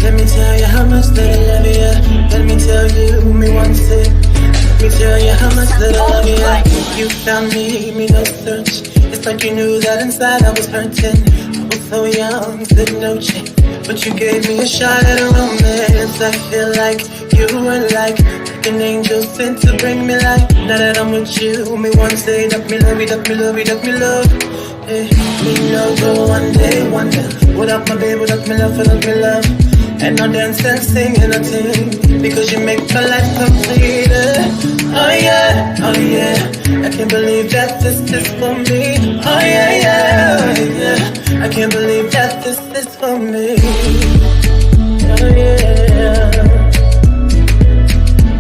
Let me tell you how much that I love you. Let me tell you me once it. Let me tell you how much that I love you. You found me no search. It's like you knew that inside I was hurting. I was so young, said no chance, but you gave me a shot at a romance. I feel like you were like an angel sent to bring me life. Now that I'm with you, me one say that me love you, that me love you, that me love. Hey, me no go one day wonder. Without my baby, without me love, without me love. And no dance and sing and a ting, because you make my life complete. Oh yeah, oh yeah, I can't believe that this is for me. Oh yeah, yeah, oh yeah, I can't believe that this is for me. Oh yeah.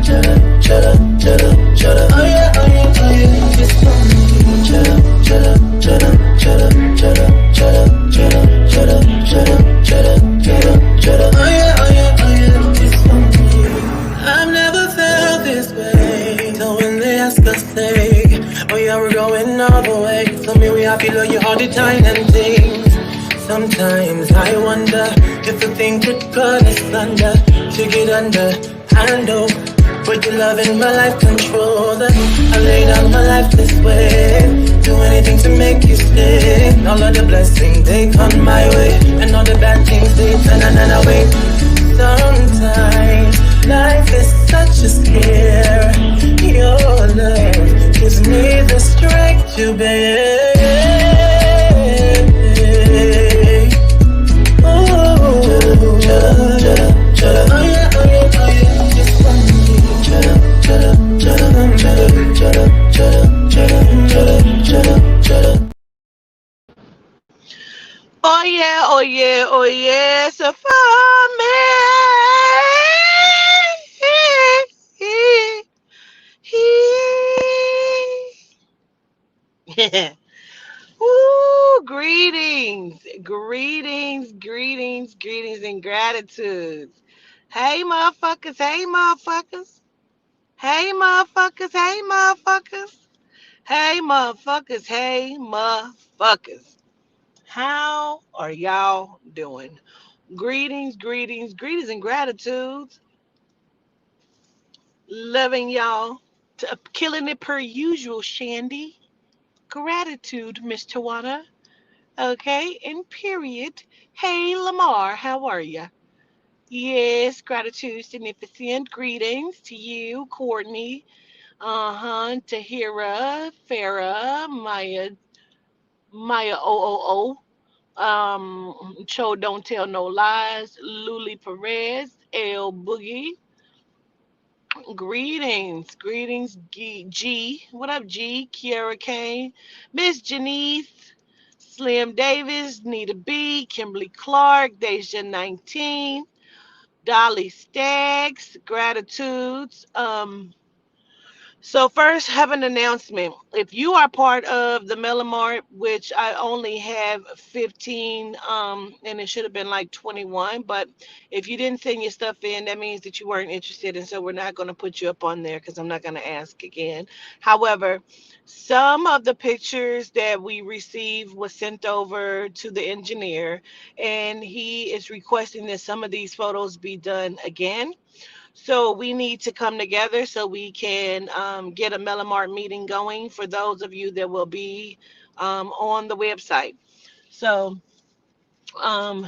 Shut up, shut up, shut up, shut up. Oh yeah, oh yeah, oh yeah, it's for me. Shut up, shut up, shut up, shut up, shut up, shut up, shut up, shut up, shut up, shut up, shut up, shut up. Oh yeah, oh yeah, oh yeah, it's for me. I've never felt this way. So when they ask us, say, oh yeah, we're going all the way. Tell me we happy, love you all the time and things. Sometimes I wonder if the thing could cut us under, to get under, handle. Put your love in my life, control that. I lay down my life this way. Do anything to make you stay. All of the blessings, they come my way. And all the bad things, they turn away. Sometimes life is such a scare. Your love gives me the strength to bear. Oh, shut up, shut up, shut up. Oh yeah, oh yeah, oh yeah. Just one me. Shut up, shut up, shut up, shut up, shut up, shut up, shut up, shut up, shut up, shut up. Oh yeah, oh yeah, oh yeah, so for me. Woo, greetings, greetings, greetings, greetings, and gratitudes. Hey, motherfuckers, hey, motherfuckers. Hey, motherfuckers, hey, motherfuckers. Hey, motherfuckers, hey, motherfuckers. How are y'all doing? Greetings, greetings, greetings, and gratitudes. Loving y'all. Killing it per usual, Shandy. Gratitude, Miss Tawana. Okay, and period. Hey, Lamar, how are ya? Yes, gratitude, significant greetings to you, Courtney, Tahira, Farah, Maya Cho Don't Tell No Lies, Luli Perez, L Boogie, greetings, G, what up, G, Kiara Kane, Miss Janice, Slim Davis, Nita B, Kimberly Clark, Deja 19, Dolly Staggs, gratitudes. So first, have an announcement. If you are part of the Melamart, which I only have 15, and it should have been like 21, but if you didn't send your stuff in, that means that you weren't interested, and so we're not going to put you up on there because I'm not going to ask again. However, some of the pictures that we received was sent over to the engineer, and he is requesting that some of these photos be done again. So we need to come together so we can get a Melamart meeting going for those of you that will be on the website. So um,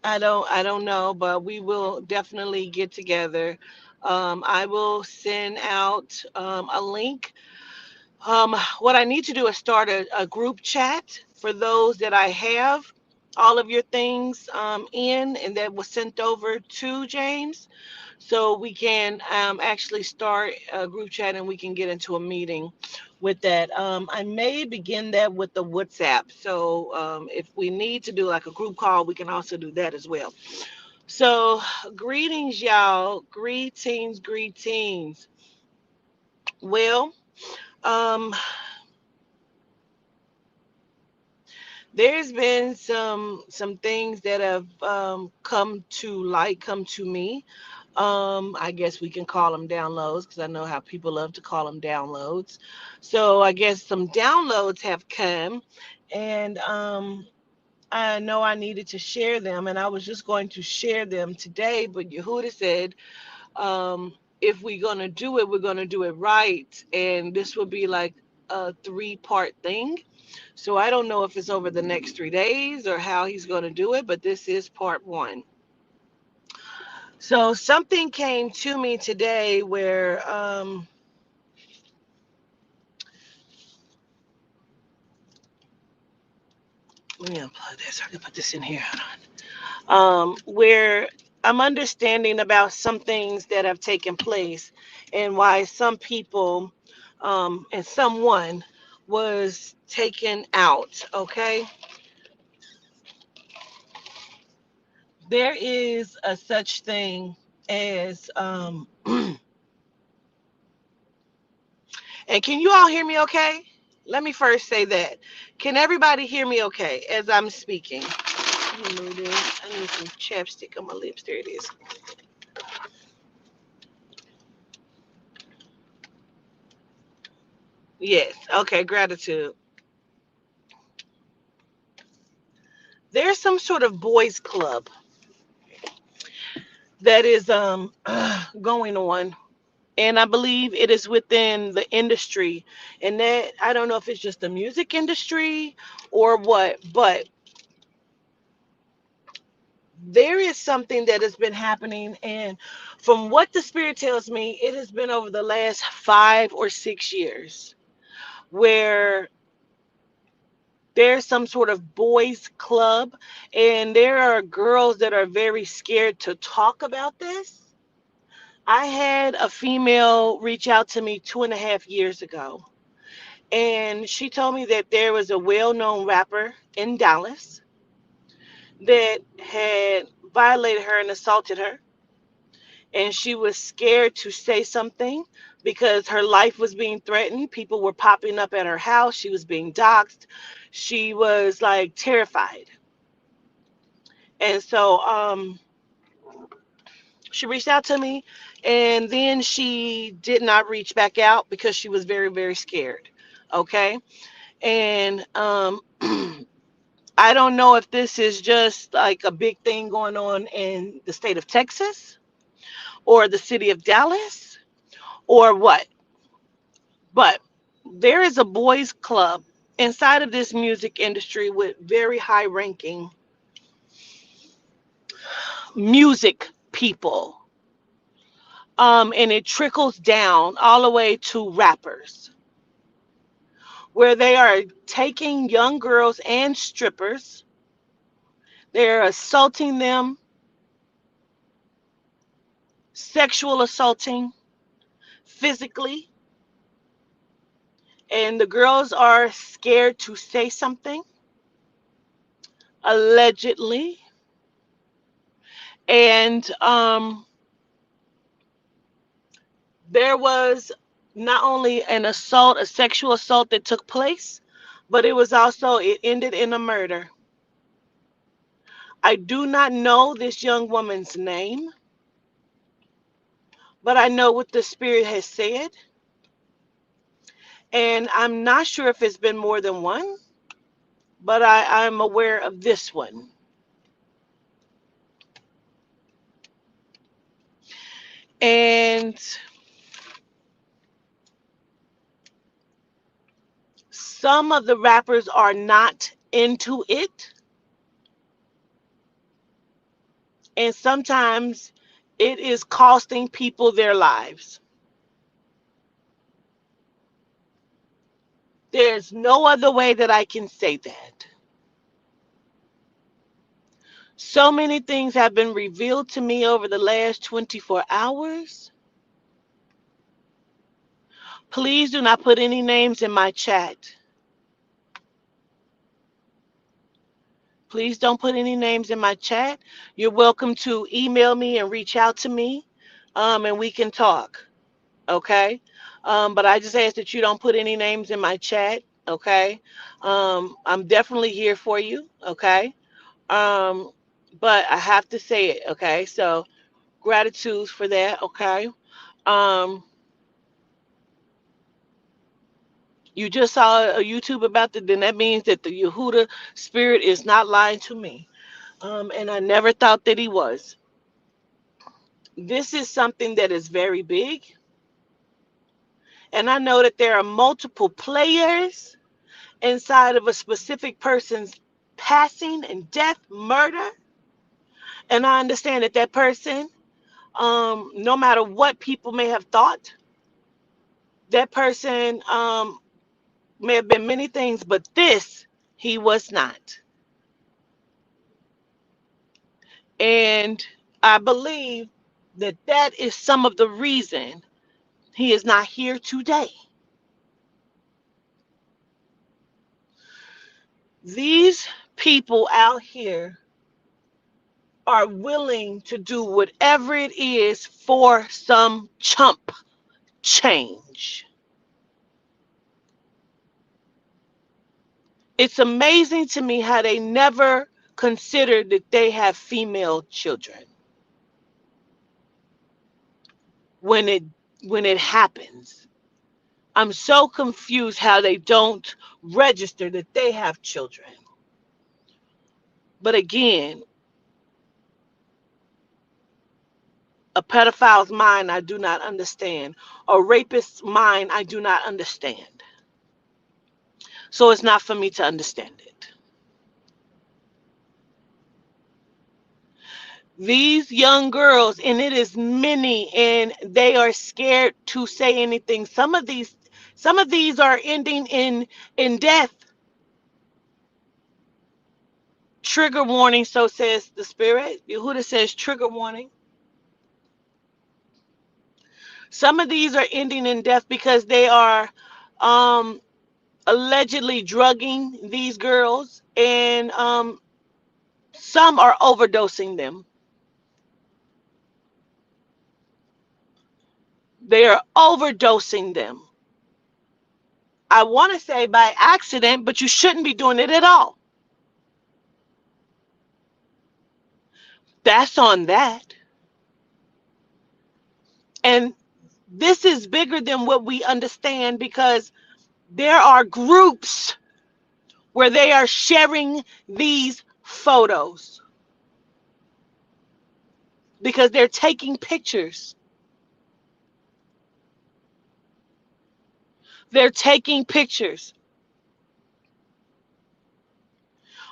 I don't know, but we will definitely get together. I will send out a link. What I need to do is start a group chat for those that I have all of your things in and that was sent over to James, so we can actually start a group chat and we can get into a meeting with that. I may begin that with the WhatsApp. So if we need to do like a group call, we can also do that as well. So greetings, y'all. Greetings, greetings. Well, um, there's been some things that have come to light, come to me. I guess we can call them downloads because I know how people love to call them downloads. So I guess some downloads have come, and I know I needed to share them, and I was just going to share them today. But Yehuda said, if we're gonna do it, we're gonna do it right, and this will be like a three-part thing. So I don't know if it's over the next 3 days or how he's gonna do it, but this is part one. So something came to me today where let me unplug this. I can put this in here. Where I'm understanding about some things that have taken place and why some people and someone was taken out. Okay, there is a such thing as and can you all hear me okay? Let me first say that. Can everybody hear me okay as I'm speaking? Let me move this. I need some chapstick on my lips. There it is. Yes. Okay. Gratitude. There's some sort of boys club that is going on, and I believe it is within the industry, and that I don't know if it's just the music industry or what, but there is something that has been happening, and from what the spirit tells me, it has been over the last 5 or 6 years where there's some sort of boys club, and there are girls that are very scared to talk about this. I had a female reach out to me 2.5 years ago, and she told me that there was a well known rapper in Dallas that had violated her and assaulted her, and she was scared to say something because her life was being threatened. People were popping up at her house, she was being doxxed. She was like terrified. And so she reached out to me, and then she did not reach back out because she was very, very scared. Okay. And I don't know if this is just like a big thing going on in the state of Texas or the city of Dallas or what, but there is a boys club inside of this music industry with very high ranking music people. And it trickles down all the way to rappers, where they are taking young girls and strippers, they're assaulting them, sexual assaulting physically, and the girls are scared to say something, allegedly. And there was not only an assault, a sexual assault that took place, but it ended in a murder. I do not know this young woman's name, but I know what the spirit has said, and I'm not sure if it's been more than one, but I'm aware of this one. And some of the rappers are not into it, and sometimes it is costing people their lives. There's no other way that I can say that. So many things have been revealed to me over the last 24 hours. Please do not put any names in my chat. Please don't put any names in my chat. You're welcome to email me and reach out to me, and we can talk. Okay. But I just ask that you don't put any names in my chat. Okay. I'm definitely here for you. Okay. Um, but I have to say it. Okay. So gratitude for that. Okay. Um, You just saw a YouTube about it, then that means that the Yehuda spirit is not lying to me. And I never thought that he was. This is something that is very big. And I know that there are multiple players inside of a specific person's passing and death, murder. And I understand that that person, no matter what people may have thought, that person may have been many things, but this, he was not. And I believe that that is some of the reason he is not here today. These people out here are willing to do whatever it is for some chump change. It's amazing to me how they never considered that they have female children when it happens. I'm so confused how they don't register that they have children. But again, a pedophile's mind I do not understand. A rapist's mind I do not understand. So it's not for me to understand it. These young girls, and it is many, and they are scared to say anything. Some of these are ending in death. Trigger warning, so says the spirit. Yehuda says trigger warning. Some of these are ending in death because they are allegedly drugging these girls, and some are overdosing them. They are overdosing them. I want to say by accident, but you shouldn't be doing it at all. That's on that. And this is bigger than what we understand, because there are groups where they are sharing these photos because they're taking pictures. They're taking pictures.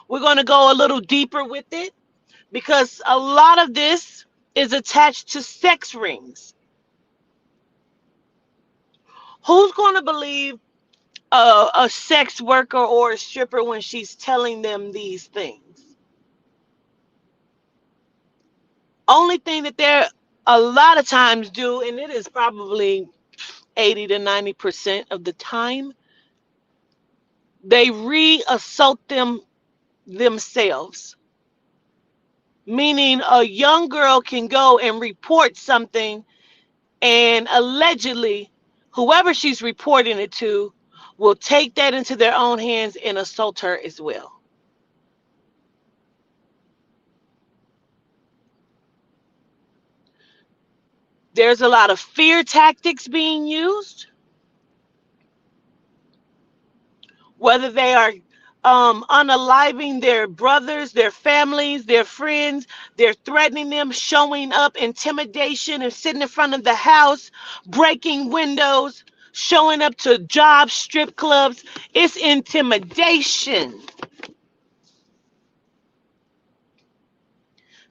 We're going to go a little deeper with it because a lot of this is attached to sex rings. Who's going to believe a sex worker or a stripper when she's telling them these things? Only thing that they're a lot of times do, and it is probably 80 to 90% of the time, they re-assault themselves. Meaning a young girl can go and report something, and allegedly whoever she's reporting it to will take that into their own hands and assault her as well. There's a lot of fear tactics being used, whether they are unaliving their brothers, their families, their friends. They're threatening them, showing up, intimidation, and sitting in front of the house, breaking windows, showing up to jobs, strip clubs. It's intimidation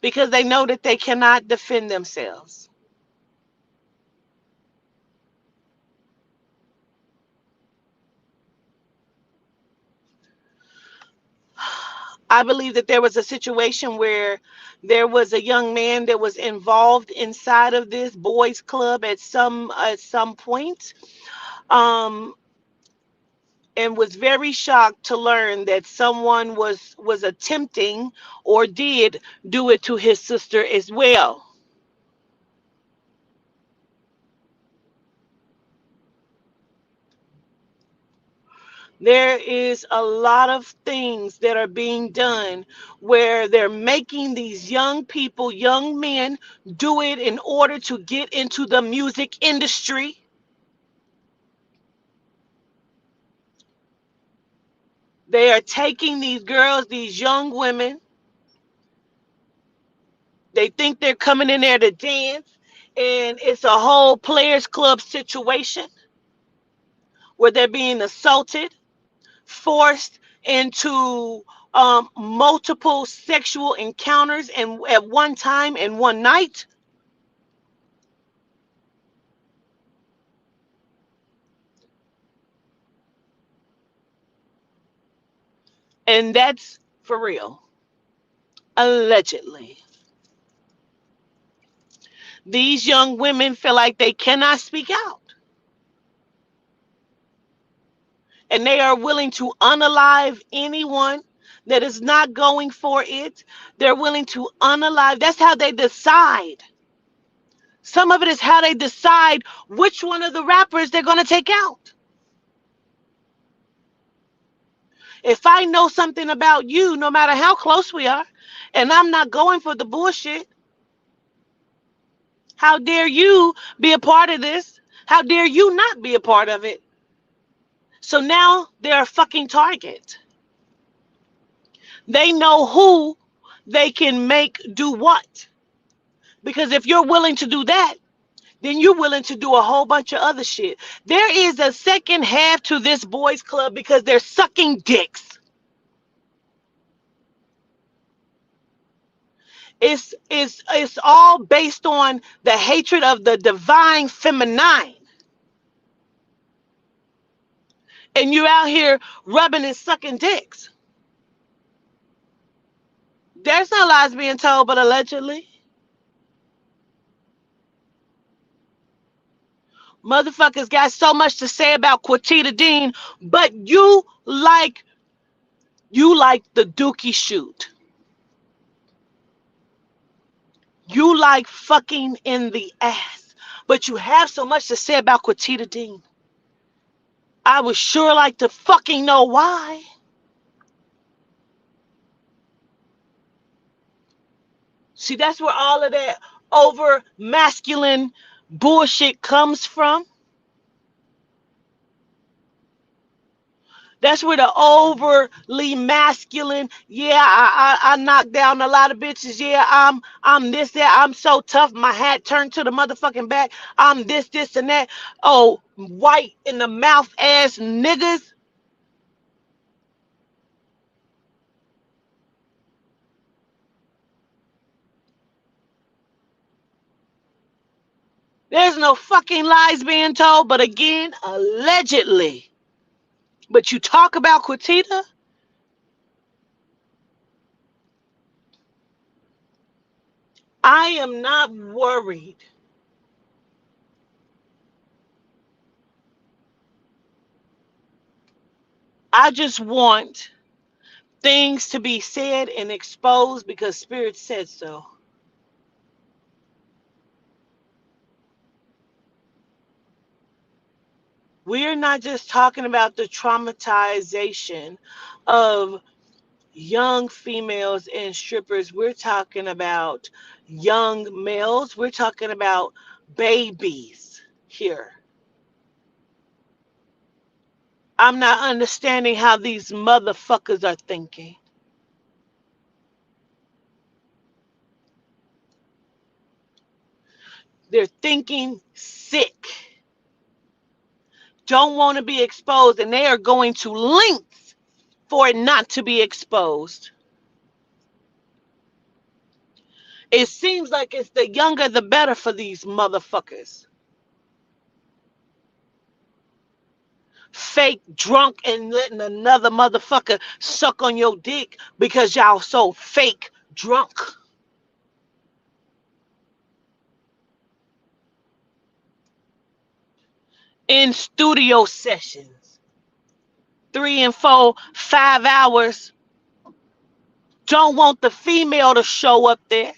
because they know that they cannot defend themselves. I believe that there was a situation where there was a young man that was involved inside of this boys club at some point, um, and was very shocked to learn that someone was attempting or did do it to his sister as well. There is a lot of things that are being done where they're making these young people, young men, do it in order to get into the music industry. They are taking these girls, these young women. They think they're coming in there to dance, and it's a whole players club situation where they're being assaulted, forced into multiple sexual encounters and at one time and one night. And that's for real. Allegedly. These young women feel like they cannot speak out. And they are willing to unalive anyone that is not going for it. They're willing to unalive. That's how they decide. Some of it is how they decide which one of the rappers they're going to take out. If I know something about you, no matter how close we are, and I'm not going for the bullshit, how dare you be a part of this? How dare you not be a part of it? So now they're a fucking target. They know who they can make do what. Because if you're willing to do that, then you're willing to do a whole bunch of other shit. There is a second half to this boys club because they're sucking dicks. It's all based on the hatred of the divine feminine. And you're out here rubbing and sucking dicks. There's no lies being told, but allegedly. Motherfuckers got so much to say about Quatita Dean, but you like the Dookie shoot. You like fucking in the ass. But you have so much to say about Quatita Dean. I would sure like to fucking know why. See, that's where all of that over masculine bullshit comes from. That's where the overly masculine, yeah, I knock down a lot of bitches. Yeah, I'm this, that, I'm so tough, my hat turned to the motherfucking back. I'm this, and that. Oh, white in the mouth ass niggas. There's no fucking lies being told, but again, allegedly. But you talk about Quatita, I am not worried. I just want things to be said and exposed because Spirit said so. We're not just talking about the traumatization of young females and strippers. We're talking about young males. We're talking about babies here. I'm not understanding how these motherfuckers are thinking. They're thinking sick. Don't want to be exposed, and they are going to lengths for it not to be exposed. It seems like it's the younger the better for these motherfuckers. Fake drunk and letting another motherfucker suck on your dick because y'all so fake drunk. In studio sessions, 3 and 4, 5 hours. Don't want the female to show up there.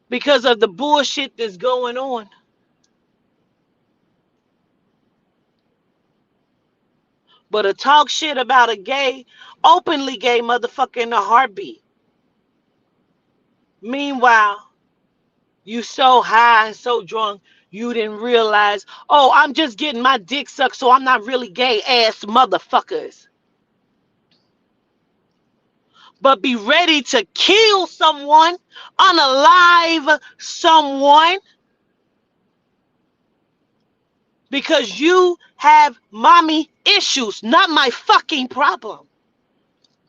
Because of the bullshit that's going on. But to talk shit about a gay, openly gay motherfucker in a heartbeat. Meanwhile, you so high and so drunk, You didn't realize, oh, I'm just getting my dick sucked, so I'm not really gay ass motherfuckers. But be ready to kill someone, unalive someone, because you have mommy issues, not my fucking problem.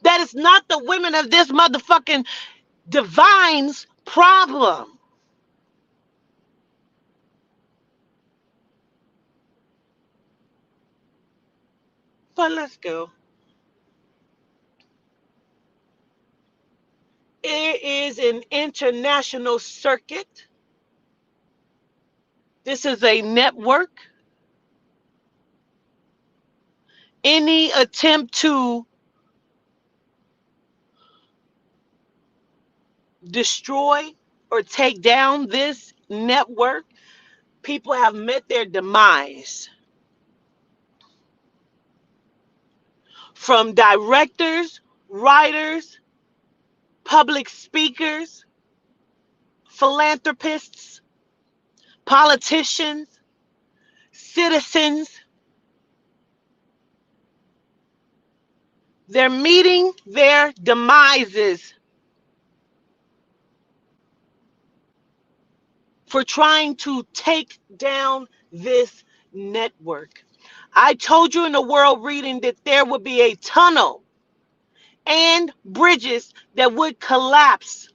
That is not the women of this motherfucking divine's problem. But let's go. It is an international circuit. This is a network. Any attempt to destroy or take down this network, people have met their demise. From directors, writers, public speakers, philanthropists, politicians, citizens, they're meeting their demises for trying to take down this network. I told you in the world reading that there would be a tunnel and bridges that would collapse.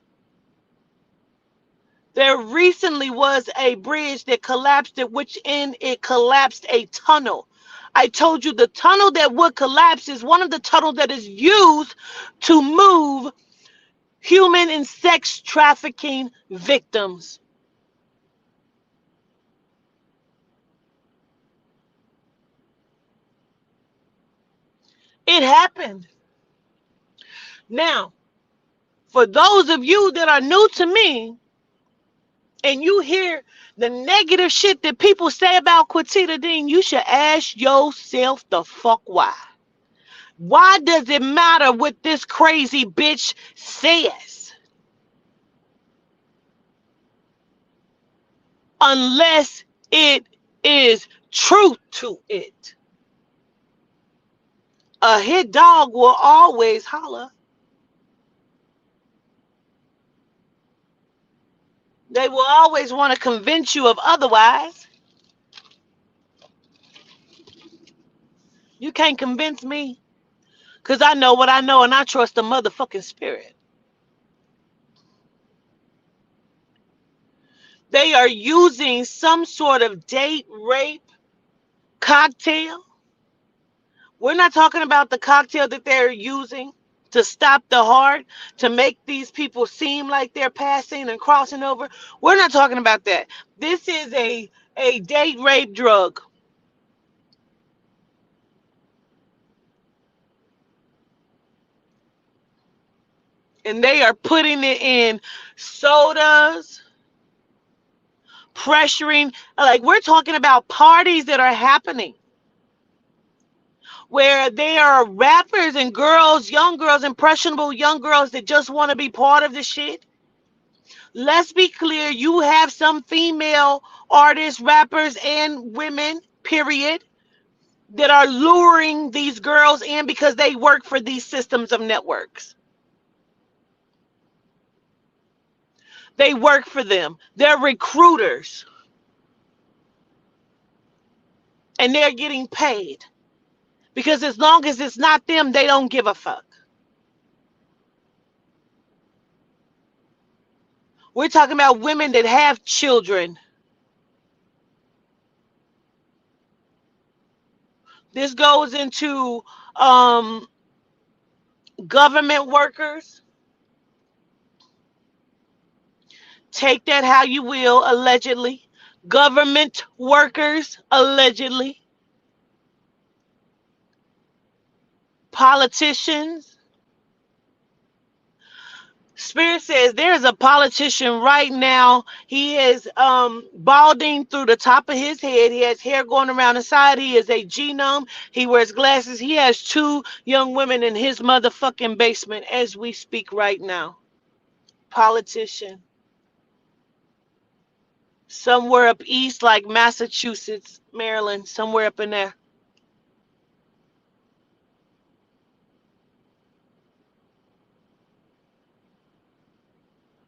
There recently was a bridge that collapsed, at which end it collapsed a tunnel. I told you the tunnel that would collapse is one of the tunnels that is used to move human and sex trafficking victims. It happened. Now, for those of you that are new to me and you hear the negative shit that people say about Quatita Dean, you should ask yourself the fuck why. Why does it matter what this crazy bitch says? Unless it is truth to it. A hit dog will always holler. They will always want to convince you of otherwise. You can't convince me. Because I know what I know and I trust the motherfucking spirit. They are using some sort of date rape cocktail. We're not talking about the cocktail that they're using to stop the heart, to make these people seem like they're passing and crossing over. We're not talking about that. This is a date rape drug. And they are putting it in sodas, pressuring. Like, we're talking about parties that are happening where there are rappers and girls, young girls, impressionable young girls that just want to be part of the shit. Let's be clear, you have some female artists, rappers, and women, period, that are luring these girls in because they work for these systems of networks. They work for them. They're recruiters. And they're getting paid. Because as long as it's not them, they don't give a fuck. We're talking about women that have children. This goes into government workers. Take that how you will, allegedly. Government workers, allegedly. Politicians. Spirit says there's a politician right now. He is balding through the top of his head. He has hair going around the side. He is a genome. He wears glasses. He has 2 young women in his motherfucking basement as we speak right now. Politician. somewhere up east, like Massachusetts, Maryland, somewhere up in there.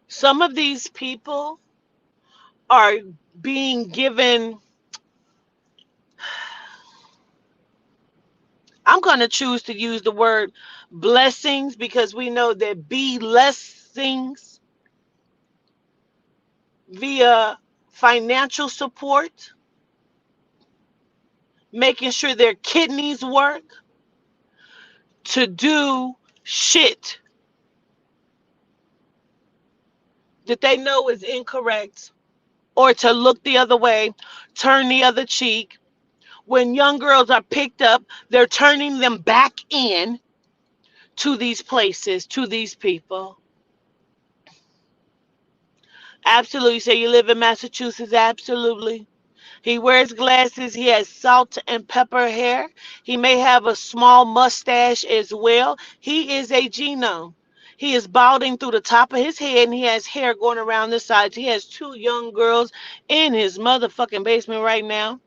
Some of these people are being given, I'm going to choose to use the word blessings, because we know that blessings via financial support, making sure their kidneys work, to do shit that they know is incorrect, or to look the other way, turn the other cheek. When young girls are picked up, they're turning them back in to these places, to these people. Absolutely. Say you live in Massachusetts? Absolutely. He wears glasses. He has salt and pepper hair. He may have a small mustache as well. He is a genome. He is balding through the top of his head, and he has hair going around the sides. He has two young girls in his motherfucking basement right now.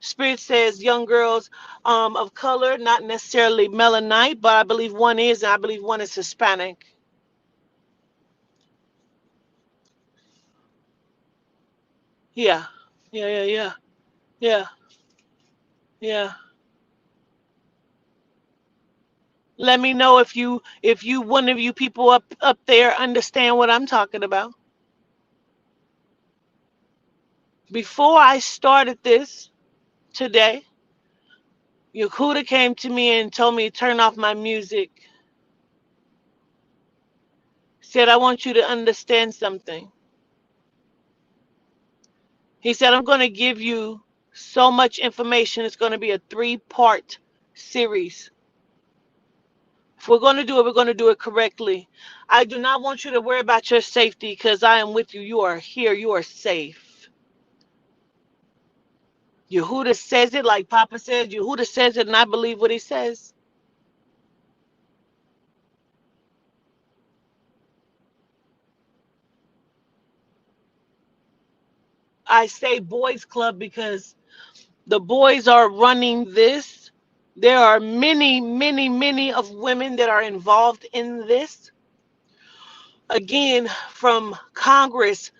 Spirit says young girls of color, not necessarily melanite, but I believe one is, and I believe one is Hispanic. Yeah, yeah, yeah, yeah, yeah, yeah. Let me know if you one of you people up there understand what I'm talking about. Before I started this today, Yakuda came to me and told me to turn off my music. Said, I want you to understand something. He said, I'm going to give you so much information. It's going to be a 3-part series. If we're going to do it, we're going to do it correctly. I do not want you to worry about your safety, because I am with you. You are here. You are safe. Yehuda says it like Papa says. Yehuda says it, and I believe what he says. I say boys club because the boys are running this. There are many, many, many of women that are involved in this. Again, from Congress,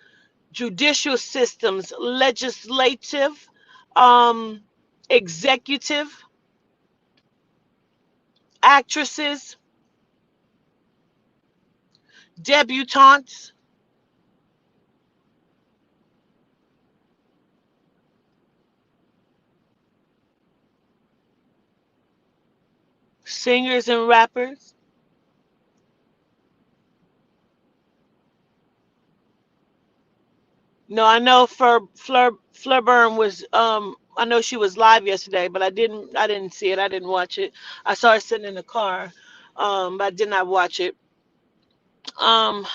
judicial systems, legislative, um, executive, actresses, debutantes, singers and rappers. No, I know for Fleur Burn was I know she was live yesterday, but I didn't see it. I didn't watch it. I saw her sitting in the car, but I did not watch it. Um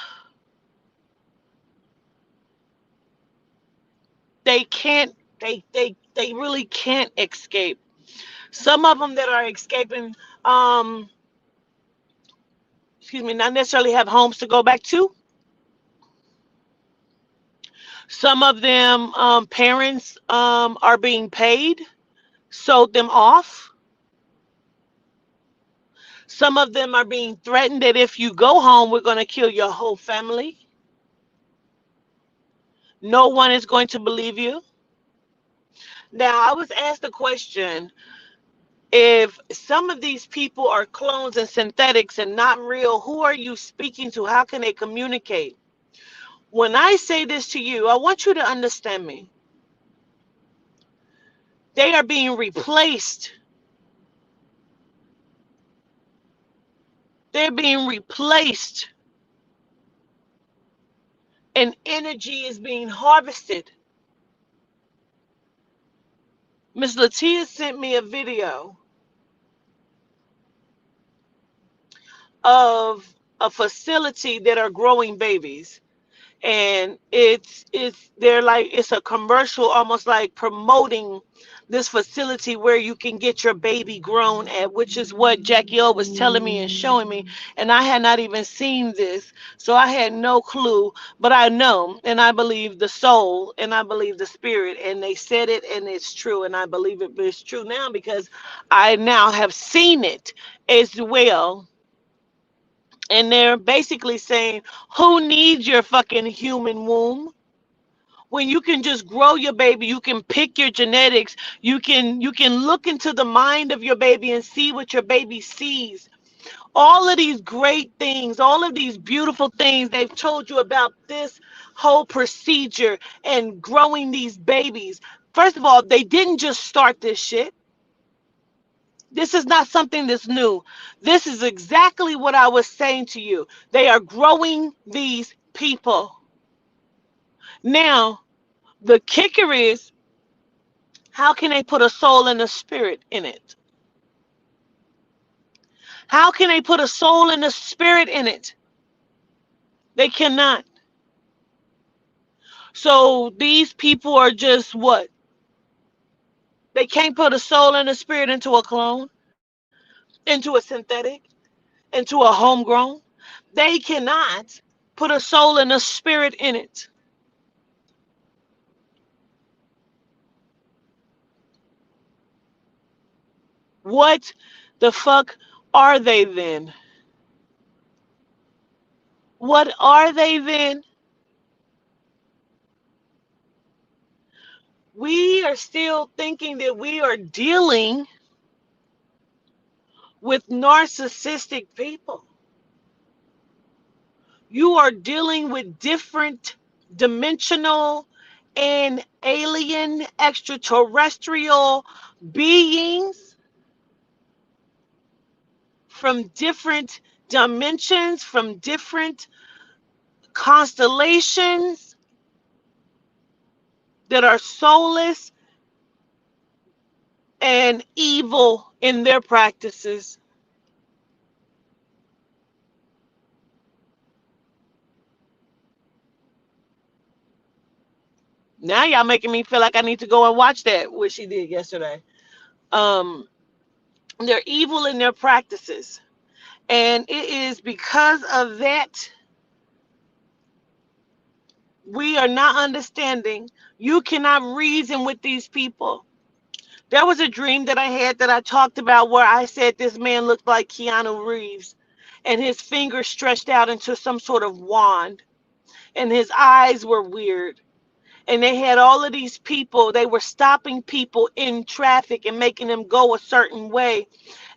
they can't they really can't escape. Some of them that are escaping, um excuse me, not necessarily have homes to go back to. Some of them, parents, are being paid, sold them off. Some of them are being threatened that if you go home, we're going to kill your whole family. No one is going to believe you. Now, I was asked a question: if some of these people are clones and synthetics and not real, who are you speaking to? How can they communicate? When I say this to you, I want you to understand me. They are being replaced. They're being replaced, and energy is being harvested. Miss Latia sent me a video of a facility that are growing babies. and it's they're like it's a commercial, almost like promoting this facility where you can get your baby grown at, which is what Jackie O was telling me and showing me. And I had not even seen this, so I had no clue. But I know, and I believe the soul, and I believe the spirit, and they said it, and it's true, and I believe it is true now because I now have seen it as well. And they're basically saying, who needs your fucking human womb? When you can just grow your baby, you can pick your genetics, you can look into the mind of your baby and see what your baby sees. All of these great things, all of these beautiful things they've told you about this whole procedure and growing these babies. First of all, they didn't just start this shit. This is not something that's new. This is exactly what I was saying to you. They are growing these people. Now, the kicker is, how can they put a soul and a spirit in it? How can they put a soul and a spirit in it? They cannot. So these people are just what? They can't put a soul and a spirit into a clone, into a synthetic, into a homegrown. They cannot put a soul and a spirit in it. What the fuck are they then? What are they then? We are still thinking that we are dealing with narcissistic people. You are dealing with different dimensional and alien extraterrestrial beings from different dimensions, from different constellations that are soulless and evil in their practices. Now y'all making me feel like I need to go and watch that, what she did yesterday. Um, they're evil in their practices. And it is because of that we are not understanding. You cannot reason with these people. There was a dream that I had that I talked about where I said this man looked like Keanu Reeves and his fingers stretched out into some sort of wand and his eyes were weird. And they had all of these people, they were stopping people in traffic and making them go a certain way.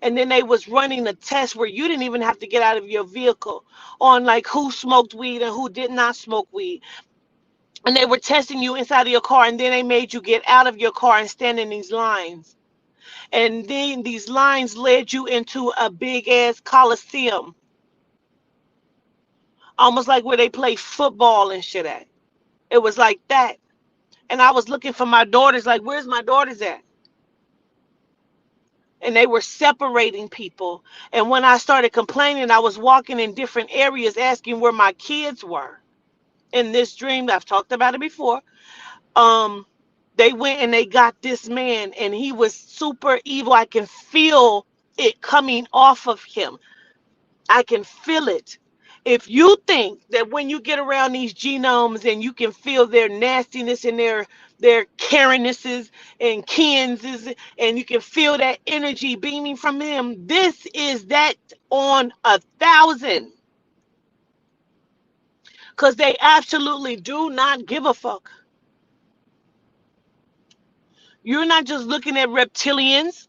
And then they was running a test where you didn't even have to get out of your vehicle on like who smoked weed and who did not smoke weed. And they were testing you inside of your car, and then they made you get out of your car and stand in these lines. And then these lines led you into a big ass coliseum, almost like where they play football and shit at. It was like that. And I was looking for my daughters, like, where's my daughters at? And they were separating people. And when I started complaining, I was walking in different areas asking where my kids were. In this dream, I've talked about it before. Um, they went and they got this man, and he was super evil. I can feel it coming off of him. I can feel it. If you think that when you get around these genomes and you can feel their nastiness and their Karennesses and Kenses, and you can feel that energy beaming from him, this is that on 1,000. Because they absolutely do not give a fuck. You're not just looking at reptilians.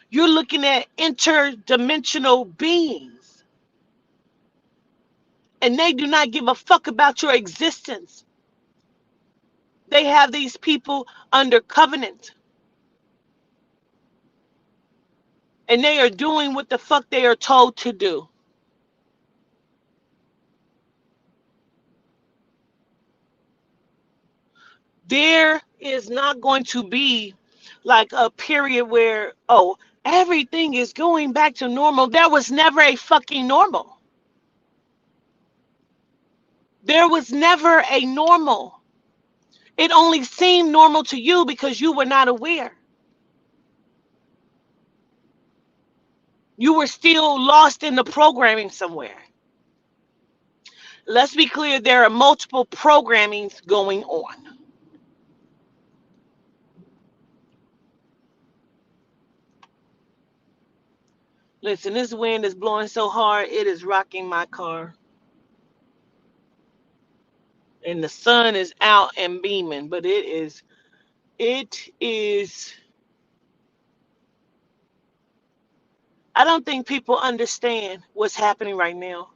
You're looking at interdimensional beings. And they do not give a fuck about your existence. They have these people under covenant. And they are doing what the fuck they are told to do. There is not going to be like a period where, oh, everything is going back to normal. There was never a fucking normal. There was never a normal. It only seemed normal to you because you were not aware. You were still lost in the programming somewhere. Let's be clear, there are multiple programmings going on. Listen, this wind is blowing so hard, it is rocking my car. And the sun is out and beaming, but it is, I don't think people understand what's happening right now.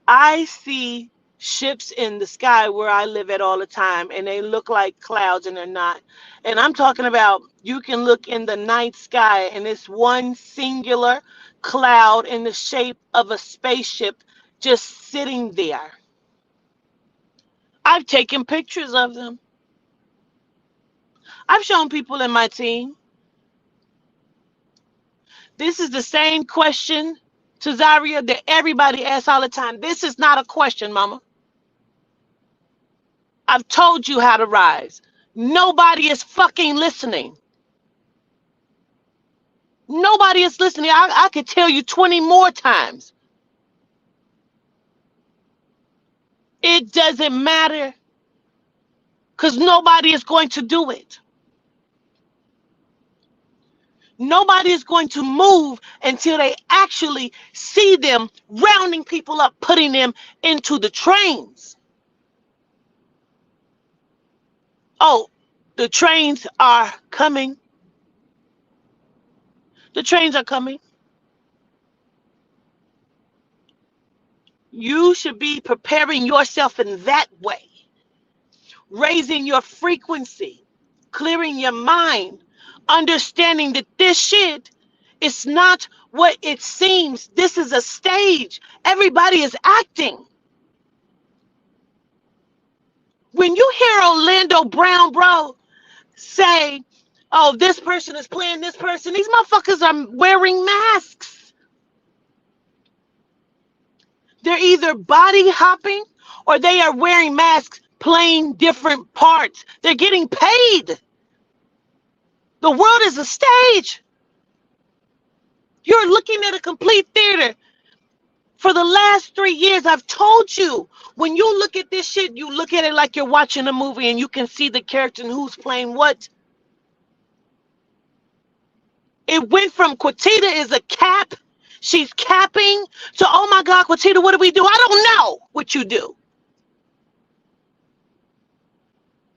I see ships in the sky where I live at all the time, and they look like clouds, and they're not. And I'm talking about you can look in the night sky, and it's one singular cloud in the shape of a spaceship just sitting there. I've taken pictures of them. I've shown people in my team. This is the same question to Zaria that everybody asks all the time. This is not a question, mama. I've told you how to rise. Nobody is fucking listening. Nobody is listening. I could tell you 20 more times. It doesn't matter because nobody is going to do it. Nobody is going to move until they actually see them rounding people up, putting them into the trains. Oh, the trains are coming. The trains are coming. You should be preparing yourself in that way, raising your frequency, clearing your mind, understanding that this shit is not what it seems. This is a stage. Everybody is acting. When you hear Orlando Brown, bro, say, oh, this person is playing this person, these motherfuckers are wearing masks. They're either body hopping or they are wearing masks playing different parts. They're getting paid. The world is a stage. You're looking at a complete theater. For the last 3 years, I've told you, when you look at this shit, you look at it like you're watching a movie and you can see the character and who's playing what. It went from Quatita is a cap, she's capping, to, oh my God, Quatita, what do we do? I don't know what you do.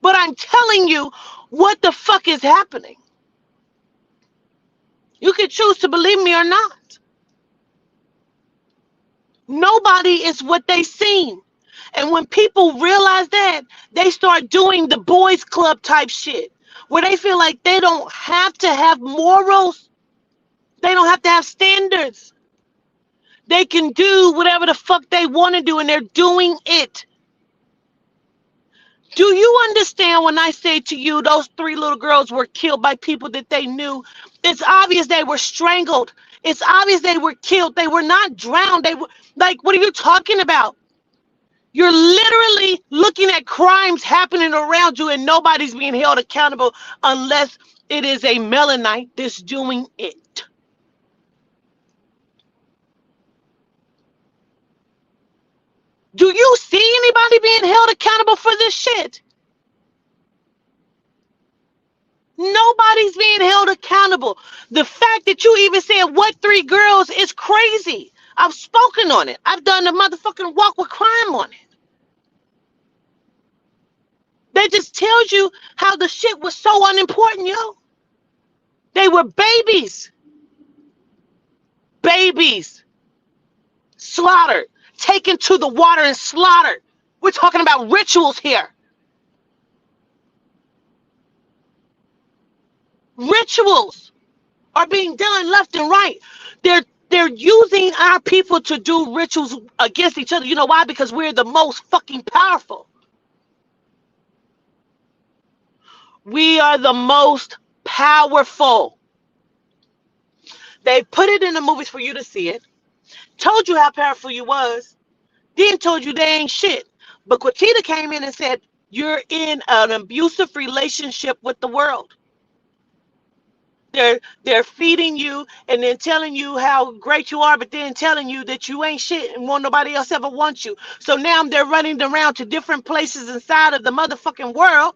But I'm telling you what the fuck is happening. You can choose to believe me or not. Nobody is what they seem. And when people realize that, they start doing the boys club type shit, where they feel like they don't have to have morals. They don't have to have standards. They can do whatever the fuck they want to do, and they're doing it. Do you understand when I say to you those 3 little girls were killed by people that they knew? It's obvious they were strangled. It's obvious they were killed. They were not drowned. They were like, what are you talking about? You're literally looking at crimes happening around you and nobody's being held accountable unless it is a Melanite that's doing it. Do you see anybody being held accountable for this shit? Nobody's being held accountable. The fact that you even said what 3 girls is crazy. I've spoken on it. I've done a motherfucking walk with crime on it. That just tells you how the shit was so unimportant, yo. They were babies. Babies. Slaughtered. Taken to the water and slaughtered. We're talking about rituals here. Rituals are being done left and right. They're using our people to do rituals against each other. You know why? Because we're the most fucking powerful. We are the most powerful. They put it in the movies for you to see it. Told you how powerful you was. Then told you they ain't shit. But Quatita came in and said, you're in an abusive relationship with the world. They're feeding you and then telling you how great you are, but then telling you that you ain't shit and won't nobody else ever want you. So now they're running around to different places inside of the motherfucking world,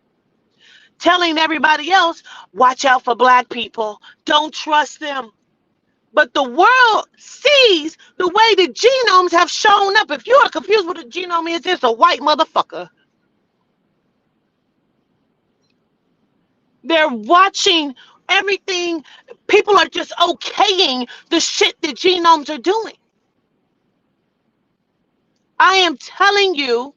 telling everybody else, watch out for black people. Don't trust them. But the world sees the way the genomes have shown up. If you are confused what a genome is, it's a white motherfucker. They're watching everything. People are just okaying the shit that genomes are doing. I am telling you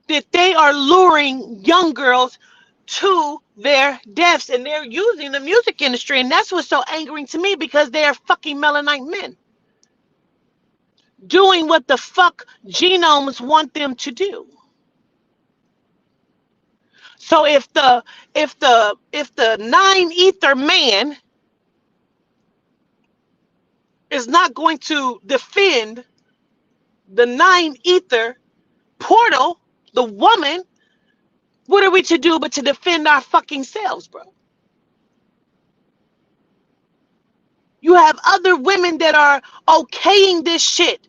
that they are luring young girls to their deaths, and they're using the music industry, and that's what's so angering to me, because they are fucking melanite men doing what the fuck genomes want them to do. So if the nine ether man is not going to defend the nine ether portal, the woman, what are we to do but to defend our fucking selves, bro? You have other women that are okaying this shit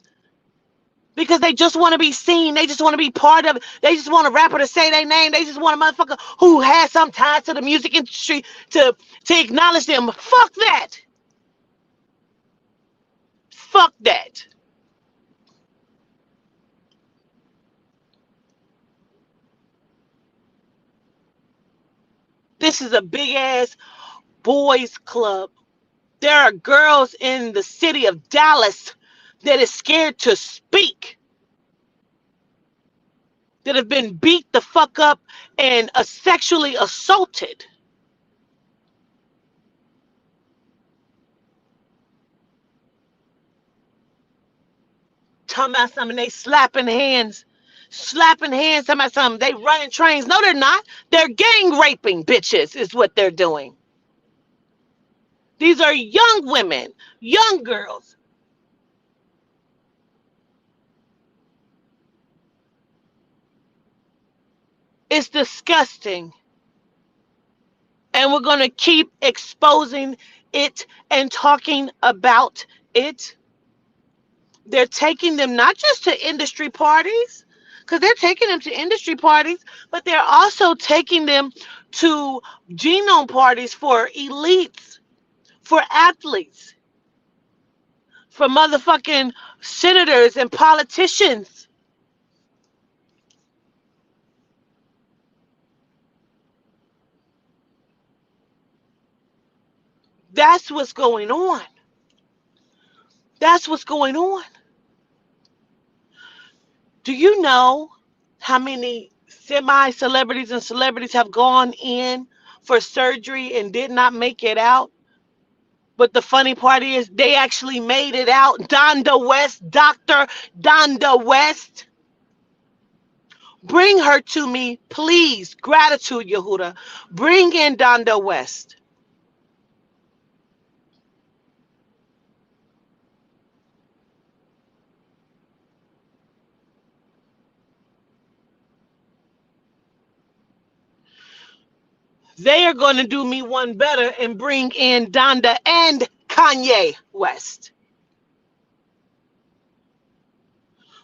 because they just want to be seen. They just want to be part of it. They just want a rapper to say their name. They just want a motherfucker who has some ties to the music industry to acknowledge them. Fuck that. Fuck that. This is a big ass boys club. There are girls in the city of Dallas that is scared to speak, that have been beat the fuck up and sexually assaulted. Talking about something, they slapping hands, talking about something, they running trains. No, they're not. They're gang raping bitches is what they're doing. These are young women, young girls. It's disgusting. And we're going to keep exposing it and talking about it. They're taking them not just to industry parties, because they're taking them to industry parties, but they're also taking them to genome parties for elites, for athletes, for motherfucking senators and politicians. That's what's going on. That's what's going on. Do you know how many semi-celebrities and celebrities have gone in for surgery and did not make it out? But the funny part is they actually made it out. Donda West, Dr. Donda West. Bring her to me, please. Gratitude, Yehuda. Bring in Donda West. They are going to do me one better and bring in Donda and Kanye West.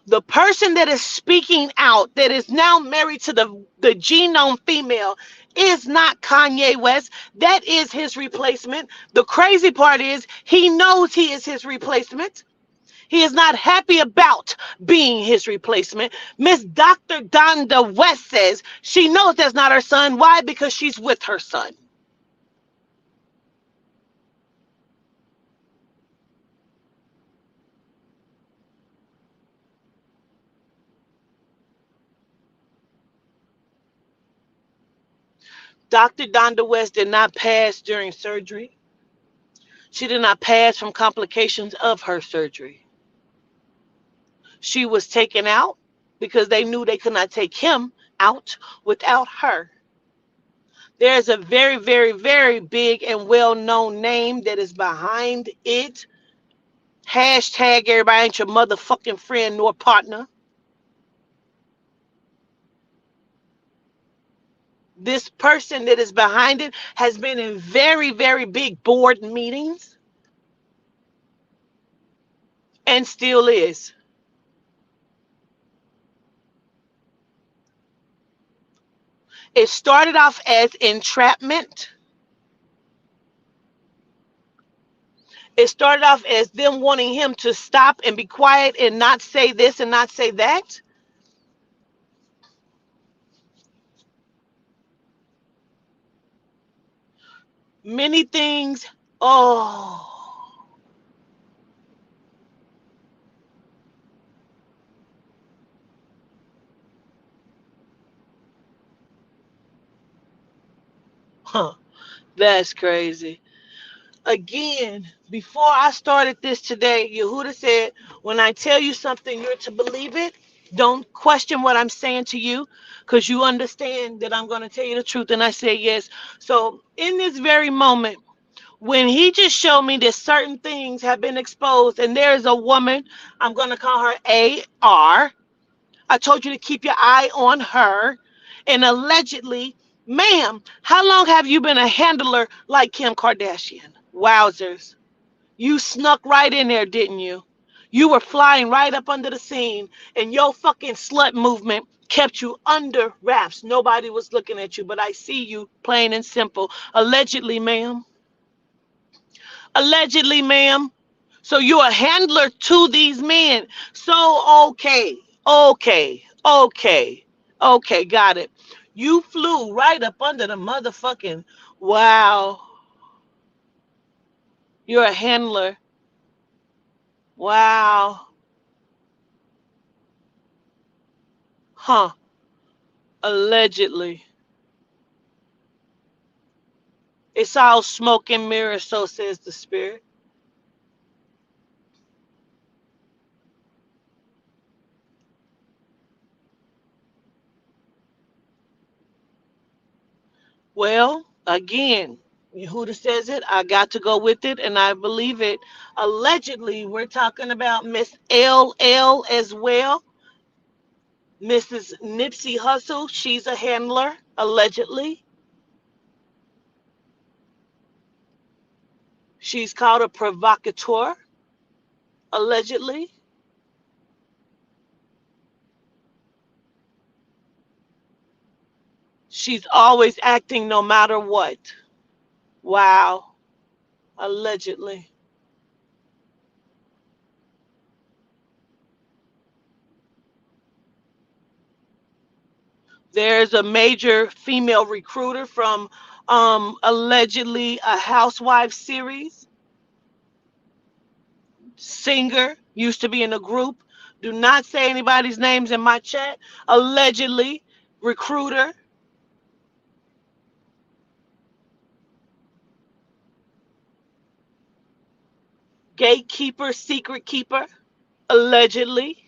The person that is speaking out, that is now married to the genome female, is not Kanye West. That is his replacement. The crazy part is he knows he is his replacement. He is not happy about being his replacement. Miss Dr. Donda West says she knows that's not her son. Why? Because she's with her son. Dr. Donda West did not pass during surgery. She did not pass from complications of her surgery. She was taken out because they knew they could not take him out without her. There's a very, very, very big and well-known name that is behind it. Hashtag everybody ain't your motherfucking friend nor partner. This person that is behind it has been in very, very big board meetings and still is. It started off as entrapment. It started off as them wanting him to stop and be quiet and not say this and not say that. Many things. Oh, huh. That's crazy. Again, before I started this today, Yehuda said, when I tell you something, you're to believe it. Don't question what I'm saying to you because you understand that I'm going to tell you the truth. And I say yes. So, in this very moment, when he just showed me that certain things have been exposed, and there is a woman, I'm going to call her AR. I told you to keep your eye on her. And allegedly, ma'am, how long have you been a handler like Kim Kardashian? Wowzers. You snuck right in there, didn't you? You were flying right up under the scene, and your fucking slut movement kept you under wraps. Nobody was looking at you, but I see you, plain and simple. Allegedly, ma'am. Allegedly, ma'am. So you're a handler to these men. So, okay, got it. You flew right up under the motherfucking, wow. You're a handler. Wow. Huh. Allegedly. It's all smoke and mirrors, so says the spirit. Well, again, Yehuda says it. I got to go with it, and I believe it. Allegedly, we're talking about Miss LL as well. Mrs. Nipsey Hussle, she's a handler, allegedly. She's called a provocateur, allegedly. She's always acting no matter what. Wow, allegedly. There's a major female recruiter from allegedly a housewife series, singer, used to be in a group. Do not say anybody's names in my chat. Allegedly, recruiter, gatekeeper, secret keeper, allegedly.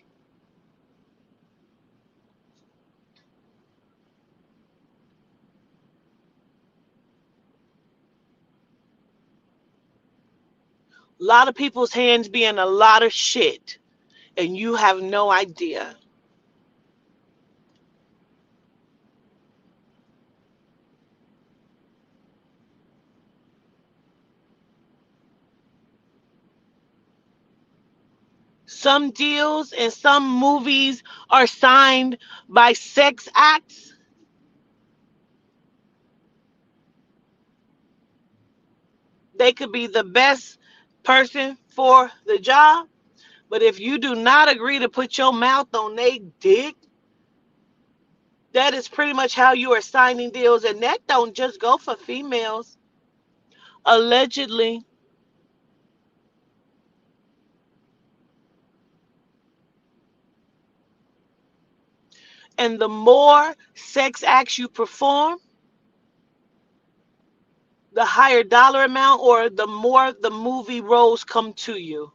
A lot of people's hands be in a lot of shit, and you have no idea. Some deals and some movies are signed by sex acts. They could be the best person for the job, but if you do not agree to put your mouth on they dick, that is pretty much how you are signing deals, and that don't just go for females. Allegedly. And the more sex acts you perform, the higher dollar amount or the more the movie roles come to you.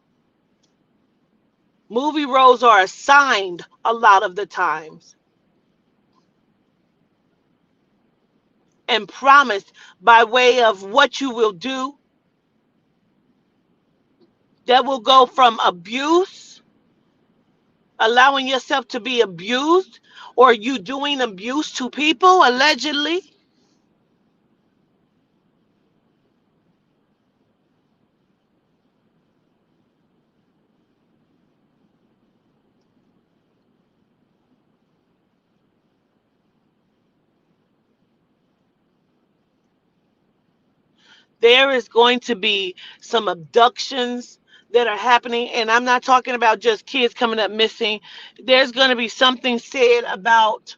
Movie roles are assigned a lot of the times and promised by way of what you will do, that will go from abuse, allowing yourself to be abused, or you doing abuse to people allegedly. There is going to be some abductions that are happening, and I'm not talking about just kids coming up missing. There's going to be something said about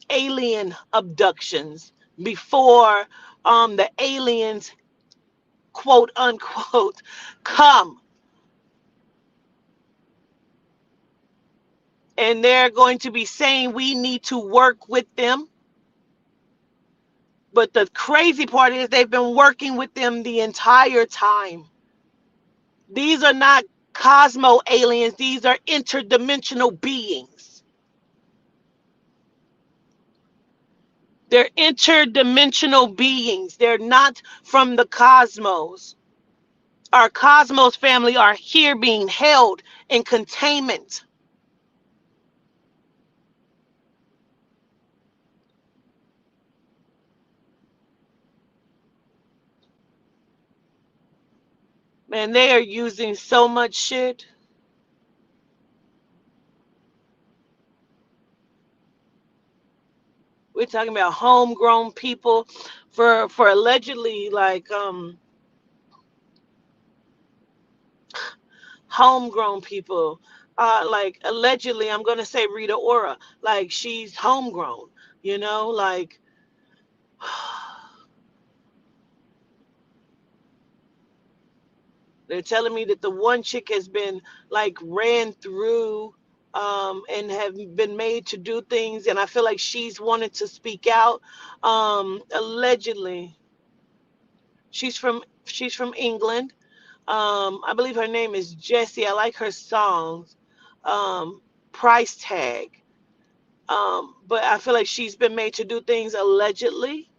alien abductions before the aliens, quote unquote, come, and they're going to be saying we need to work with them. But the crazy part is they've been working with them the entire time. These are not cosmo aliens, these are interdimensional beings. They're interdimensional beings. They're not from the cosmos. Our cosmos family are here being held in containment. Man, they are using so much shit. We're talking about homegrown people for allegedly like homegrown people. Like allegedly, I'm gonna say Rita Ora, like she's homegrown, like they're telling me that the one chick has been like ran through and have been made to do things, and I feel like she's wanted to speak out. Allegedly, she's from England. I believe her name is Jessie. I like her songs. Um, Price Tag. But I feel like she's been made to do things allegedly.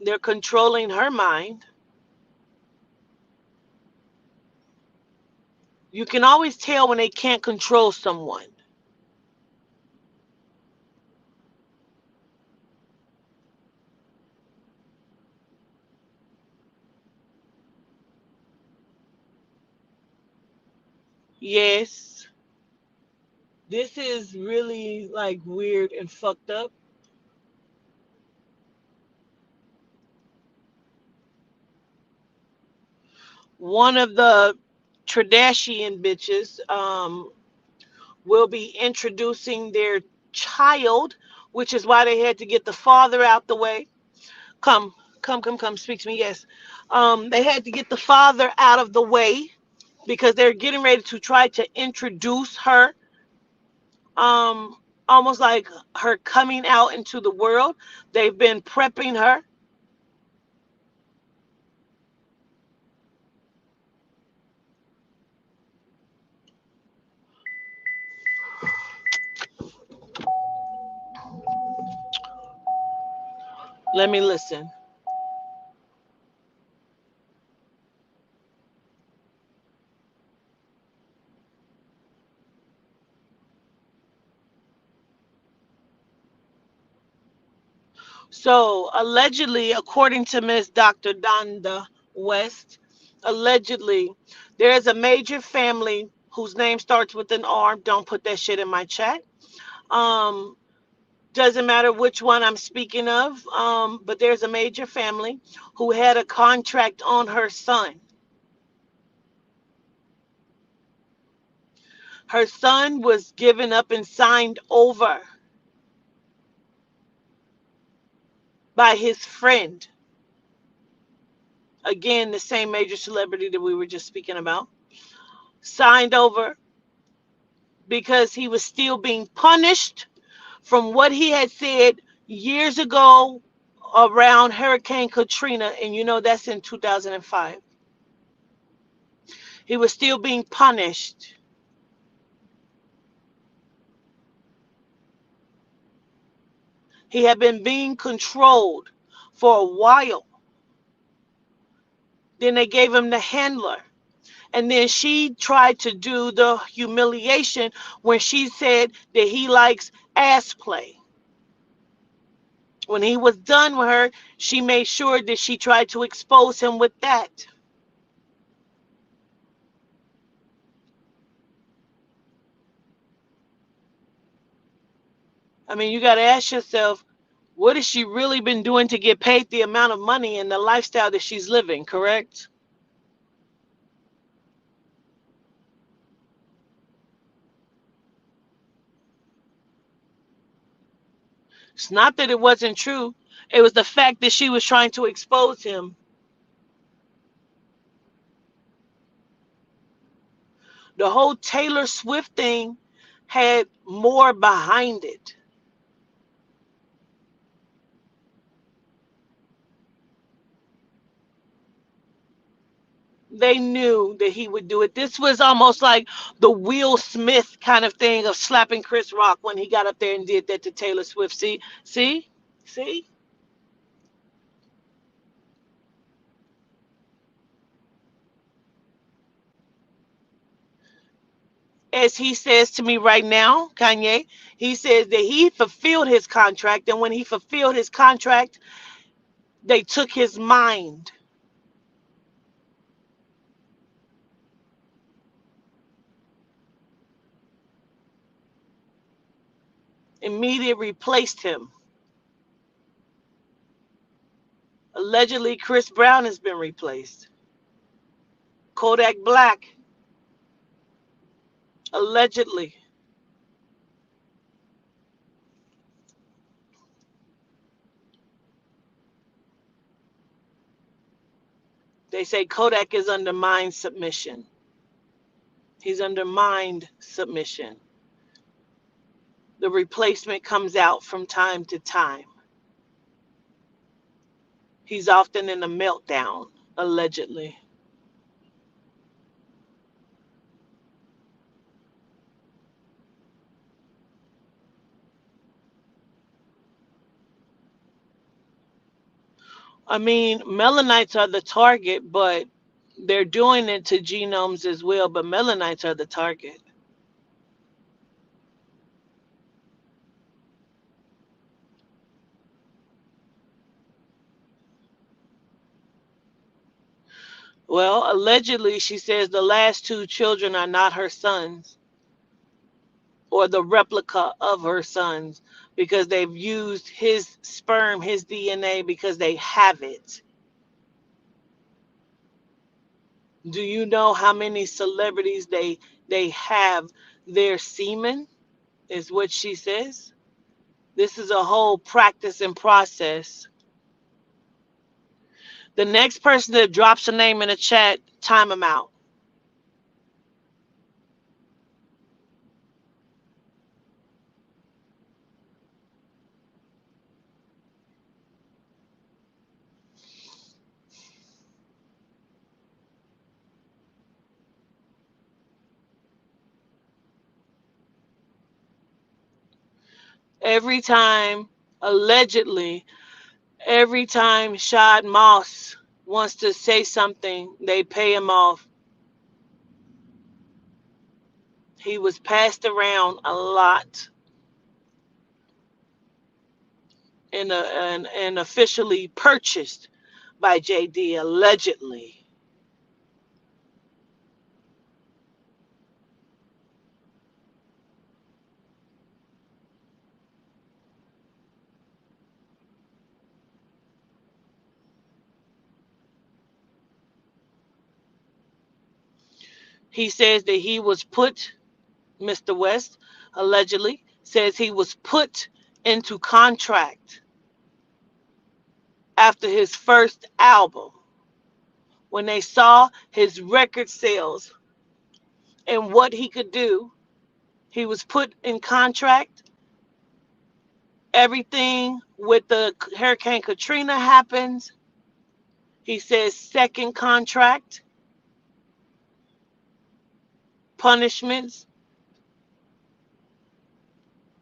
They're controlling her mind. You can always tell when they can't control someone. Yes, this is really like weird and fucked up. One of the Tradashian bitches will be introducing their child, which is why they had to get the father out the way. Come, come, speak to me. Yes. They had to get the father out of the way because they're getting ready to try to introduce her, um, almost like her coming out into the world. They've been prepping her. Let me listen. So, allegedly, according to Miss Dr. Donda West, allegedly, there is a major family whose name starts with an R. Don't put that shit in my chat. Um, doesn't matter which one I'm speaking of, but there's a major family who had a contract on her son. Her son was given up and signed over by his friend. Again, the same major celebrity that we were just speaking about. Signed over because he was still being punished from what he had said years ago around Hurricane Katrina, and that's in 2005. He was still being punished. He had been being controlled for a while. Then they gave him the handler. And then she tried to do the humiliation when she said that he likes ass play. When he was done with her, she made sure that she tried to expose him with that. I mean, you got to ask yourself, what has she really been doing to get paid the amount of money and the lifestyle that she's living, correct? It's not that it wasn't true. It was the fact that she was trying to expose him. The whole Taylor Swift thing had more behind it. They knew that he would do it. This was almost like the Will Smith kind of thing of slapping Chris Rock when he got up there and did that to Taylor Swift. See? As he says to me right now, Kanye, he says that he fulfilled his contract, and when he fulfilled his contract, they took his mind. Immediately replaced him. Allegedly, Chris Brown has been replaced. Kodak Black, allegedly. They say Kodak is under mind submission. He's under mind submission. The replacement comes out from time to time. He's often in a meltdown, allegedly. I mean, melanites are the target, but they're doing it to genomes as well, but melanites are the target. Well, allegedly, she says the last two children are not her sons or the replica of her sons because they've used his sperm, his DNA, because they have it. Do you know how many celebrities they have their semen? Is what she says. This is a whole practice and process. The next person that drops a name in the chat, time them out. Every time, allegedly, every time Shad Moss wants to say something, they pay him off. He was passed around a lot and officially purchased by JD, allegedly. He says that he was put, Mr. West allegedly says he was put into contract after his first album when they saw his record sales and what he could do. He was put in contract. Everything with the Hurricane Katrina happens. He says second contract, punishments.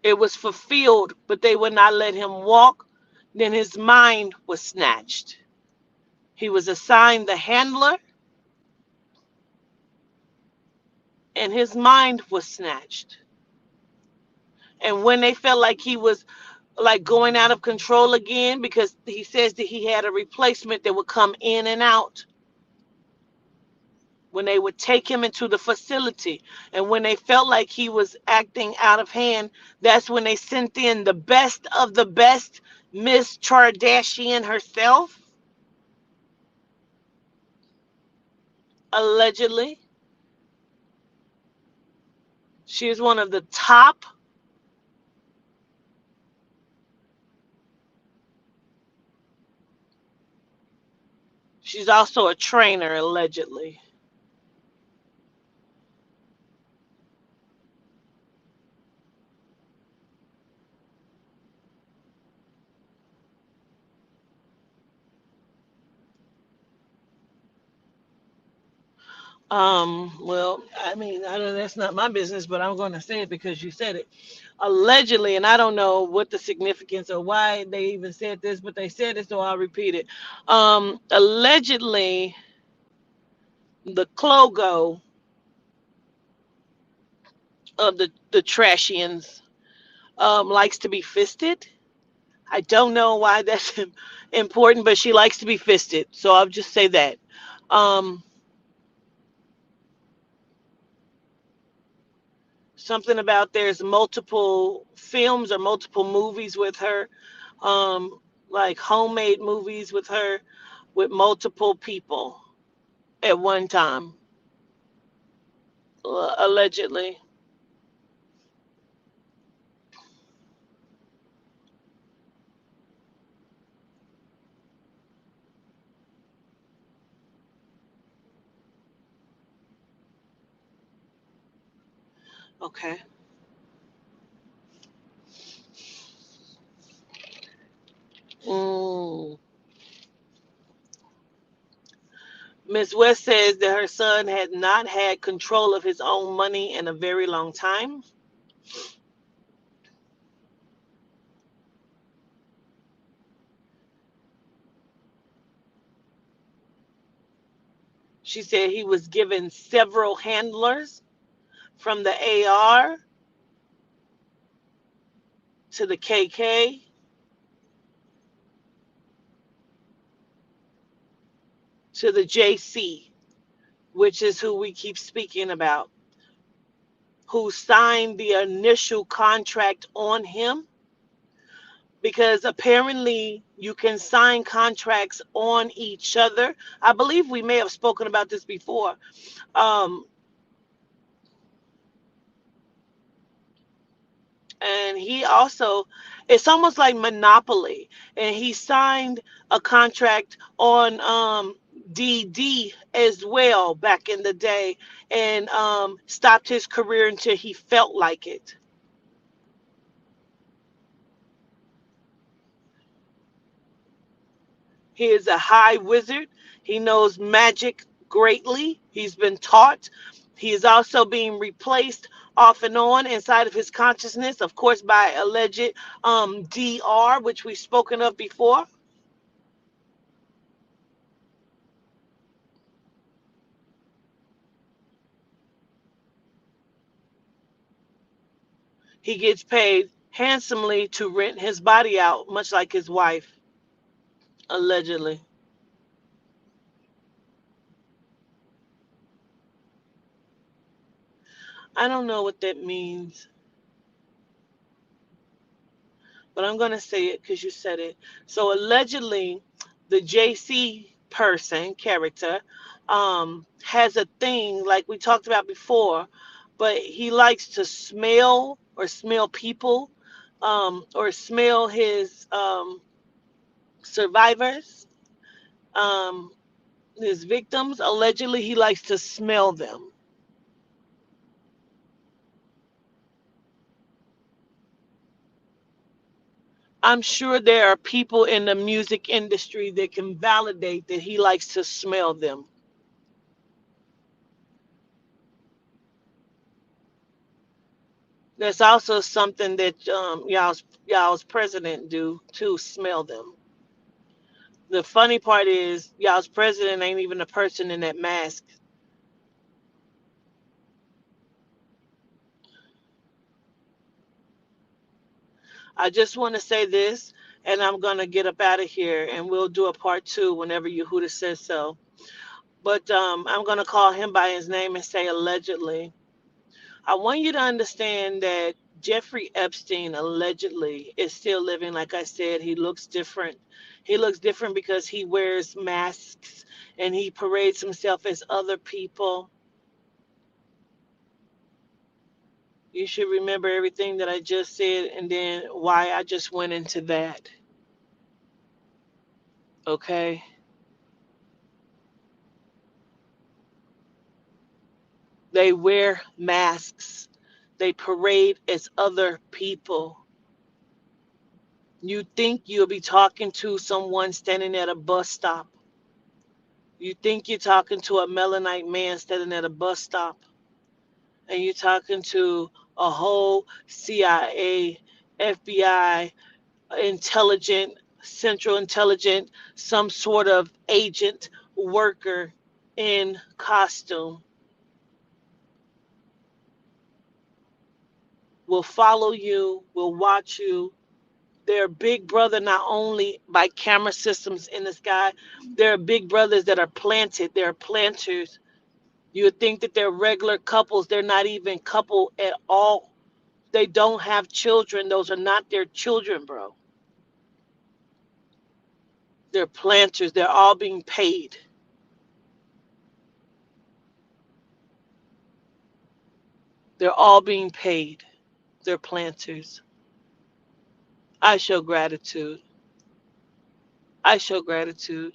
It was fulfilled, but they would not let him walk. Then his mind was snatched. He was assigned the handler, and his mind was snatched. And when they felt like he was like going out of control again, because he says that he had a replacement that would come in and out when they would take him into the facility. And when they felt like he was acting out of hand, that's when they sent in the best of the best, Miss Kardashian herself, allegedly. She is one of the top. She's also a trainer, allegedly. Well, I mean, I don't, that's not my business, but I'm going to say it because you said it. Allegedly, and I don't know what the significance or why they even said this, but they said it, so I'll repeat it. Allegedly, the logo of the Trashians likes to be fisted. I don't know why that's important, but she likes to be fisted, so I'll just say that. Um, Something about there's multiple films or multiple movies with her, um, like homemade movies with her, with multiple people at one time, allegedly. Okay. Mm. Miss West says that her son had not had control of his own money in a very long time. She said he was given several handlers from the AR to the KK to the JC, which is who we keep speaking about, who signed the initial contract on him, because apparently you can sign contracts on each other. I believe we may have spoken about this before. Um, and he also, it's almost like monopoly, and he signed a contract on DD as well back in the day, and stopped his career until he felt like it. He is a high wizard. He knows magic greatly. He's been taught. He is also being replaced off and on inside of his consciousness, of course, by alleged DR, which we've spoken of before. He gets paid handsomely to rent his body out, much like his wife, allegedly. I don't know what that means, but I'm going to say it because you said it. So allegedly, the JC person character has a thing like we talked about before, but he likes to smell or smell people, or smell his survivors, um, his victims. Allegedly, he likes to smell them. I'm sure there are people in the music industry that can validate that he likes to smell them. That's also something that y'all's president do to smell them. The funny part is, y'all's president ain't even a person in that mask. I just want to say this, and I'm going to get up out of here, and we'll do a part two whenever Yehuda says so. But I'm going to call him by his name and say allegedly. I want you to understand that Jeffrey Epstein allegedly is still living. Like I said, he looks different. He looks different because he wears masks and he parades himself as other people. You should remember everything that I just said and then why I just went into that. Okay? They wear masks, they parade as other people. You think you'll be talking to someone standing at a bus stop. You think you're talking to a Melanite man standing at a bus stop, and you're talking to a whole CIA, FBI, intelligent, central intelligent, some sort of agent worker in costume will follow you, will watch you. They're big brother not only by camera systems in the sky, they're big brothers that are planted, they're planters. You would think that they're regular couples. They're not even couple at all. They don't have children. Those are not their children, bro. They're planters. They're all being paid. They're all being paid. They're planters. I show gratitude. I show gratitude.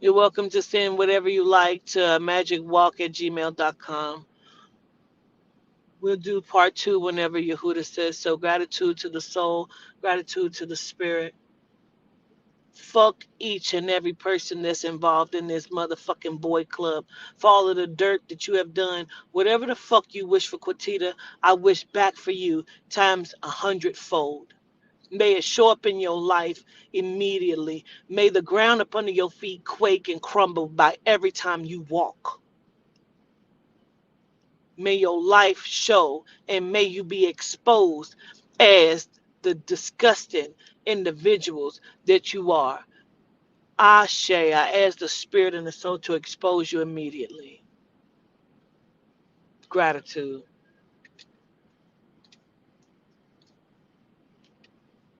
You're welcome to send whatever you like to magicwalk@gmail.com. We'll do part two whenever Yehuda says so. Gratitude to the soul, gratitude to the spirit. Fuck each and every person that's involved in this motherfucking boy club for all of the dirt that you have done. Whatever the fuck you wish for Quatita, I wish back for you times 100-fold. May it show up in your life immediately. May the ground up under your feet quake and crumble by every time you walk. May your life show and may you be exposed as the disgusting individuals that you are. Ashe, I ask the spirit and the soul to expose you immediately. Gratitude.